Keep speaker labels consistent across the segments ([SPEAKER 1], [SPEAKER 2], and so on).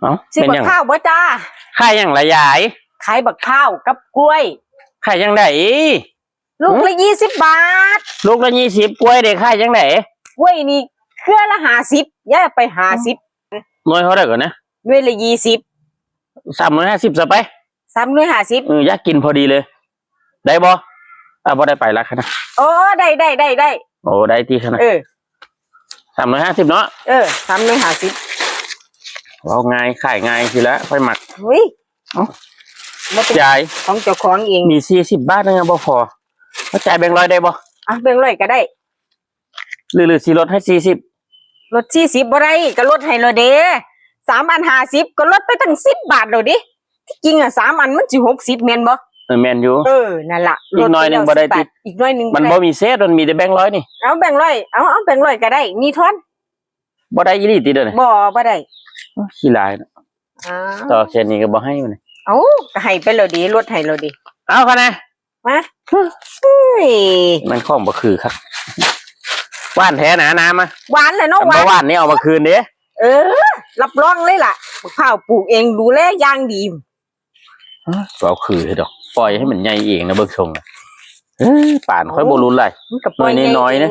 [SPEAKER 1] เอ้า
[SPEAKER 2] ซื้อบักข้าวบ่จ้า
[SPEAKER 1] ขายอย่างละยาย
[SPEAKER 2] ขายบักข้าวกับกล้วย
[SPEAKER 1] ขายยังไง
[SPEAKER 2] ลูกละ20 บาท
[SPEAKER 1] ลูกละ20กล้วยเด็กขายยังไง
[SPEAKER 2] กล้วยนี่เครือละ50ย่าไป50
[SPEAKER 1] หน่วยเขาได้ก่อนนะ
[SPEAKER 2] หน่วยละ20
[SPEAKER 1] 350ซะไป
[SPEAKER 2] 350
[SPEAKER 1] อยากกินพอดีเลยได้บ่บ่ได้ไปละนะ
[SPEAKER 2] โอ้ได้
[SPEAKER 1] โอ้ได้ที่ขนาด350เนาะ350เอาง่ายขายง่ายทีละค่อยหมัก
[SPEAKER 2] อุ้ย
[SPEAKER 1] จ่าย
[SPEAKER 2] ของเจ้าของเอง
[SPEAKER 1] มี40 บาทนะบ่พอแล้วจ่ายแบงค์100ได้บ่
[SPEAKER 2] แบงค์100ก็ได้
[SPEAKER 1] หรือสิลดให้40
[SPEAKER 2] ลด40บ่ได้ก็ลดให้เลยเด้3 อัน50ก็ลดไปตั้ง10 บาทเลยดิที่จริง3 อันมันสิ60แม่นบ่
[SPEAKER 1] แม่นอยู่
[SPEAKER 2] นั่นล่ะ
[SPEAKER 1] อีกหน่อยนึงบ่ได้ติด
[SPEAKER 2] อีกหน่อยนึง
[SPEAKER 1] มันบ่มีเศษมันมีแต่แบงค์100นี่
[SPEAKER 2] เอาแบงค์100เอาแบงค์100ก็ได้มีทอน
[SPEAKER 1] บ่ได้อีหลีติเด้อนี่
[SPEAKER 2] บ่ได้
[SPEAKER 1] ขี้ลายนะต่อแค่นี้ก็บ่ให้มัน
[SPEAKER 2] ก็ให้ไปแล้วดิลดให้แล้วดิ
[SPEAKER 1] เอาค่ะนะ
[SPEAKER 2] มา
[SPEAKER 1] มันของบ่คือครับหวานแท้นะน้ำมา
[SPEAKER 2] หวานเลยเนาะ
[SPEAKER 1] หวานนี่เอามาคืนเด้
[SPEAKER 2] รับรองเลยล่ะข้าวปลูกเองดูแลอย่างดี
[SPEAKER 1] ก็เอาคือให้ดอกปล่อยให้มันใหญ่เองนะเบิ่งชงป่านค่อยบ่รุนเลย
[SPEAKER 2] ปล่อยน้อยๆนะ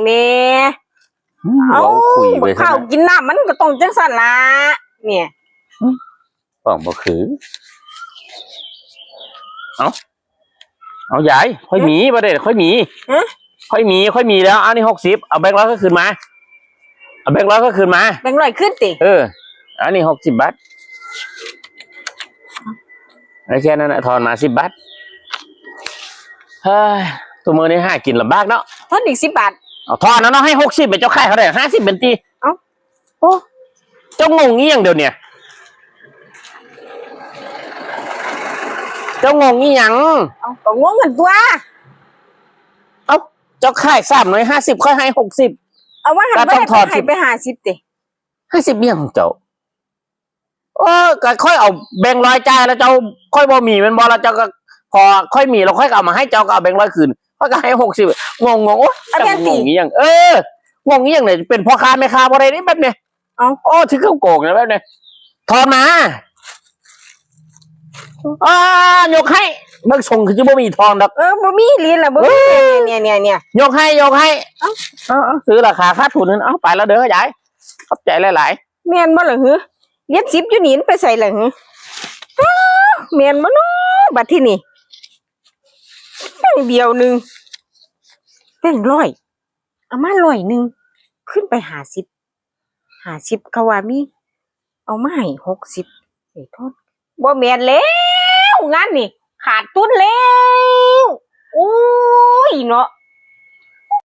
[SPEAKER 2] เอาคุยไปข้าวกินน้ำมันก็ต้องจังซั่นล่ะเนี่ย
[SPEAKER 1] ของบ่คือเอายายค่อยมีบ่ได้ค่อยมีค่อยมีแล้วอันนี้60เอาแบงค์100ก็คืนมาเอาแบงค์100ก็คืนมา
[SPEAKER 2] แบงค์100ขึ้นติ
[SPEAKER 1] อันนี้60 บาทแล้วแค่นั้นทอนมา10 บาทเฮ้ยตัวมือนี้หากินลำบากเนาะ
[SPEAKER 2] ทอนอีก10 บาท
[SPEAKER 1] เอาทอนนะเนาะให้60เป็นเจ้าค่ายเขาได้50เป็นตีโอ้เจ้างงงี้อย่างเดียวเนี่ยเจ้างงงี้ยัง
[SPEAKER 2] ก็งงกันตัว
[SPEAKER 1] เจ้าค่าย350ค่อยให้60
[SPEAKER 2] เอาว่าหันไปให้ไป50ติ
[SPEAKER 1] 50เบี้ยของเจ้าก็ค่อยเอาแบงค์100จ่ายแล้วเจ้าค่อยบ่มีมันบ่แล้วเจ้าก็พอค่อยมีเราค่อยเอามาให้เจ้าก็เอาแบงค์100คืนค่อยก็ให้60งงโอ้งงงี้ยังงงงี้ยังเนี่ยเป็นพ่อค้าแม่ค้าบ่ได้นี่แบบเนี้ยถึงเขาโกงนะแบบเนี้ยทอนมายกให้เบิ่งส่งคือจะบ่มีทองดอก
[SPEAKER 2] บ่มีลีนล่ะบ่เนี่ย
[SPEAKER 1] ยกให้ซื้อราคาค่าทุนนั้นไปแล้วเด้อยายขอบใจหลาย
[SPEAKER 2] ๆแม่นบ่ล่ะหือเรียน10อยู่นี่ไปใส่ล่ะหือแม่นบ่เนาะบัดที่นี่แบงค์เดียวนึงแบงค์100เอามา100นึงขึ้นไป50เขาว่ามีเอามาให้60ไอ้ทอนบ่แม่นแล้วงานนี่ขาดทุนแล้วโอ้ยเนาะ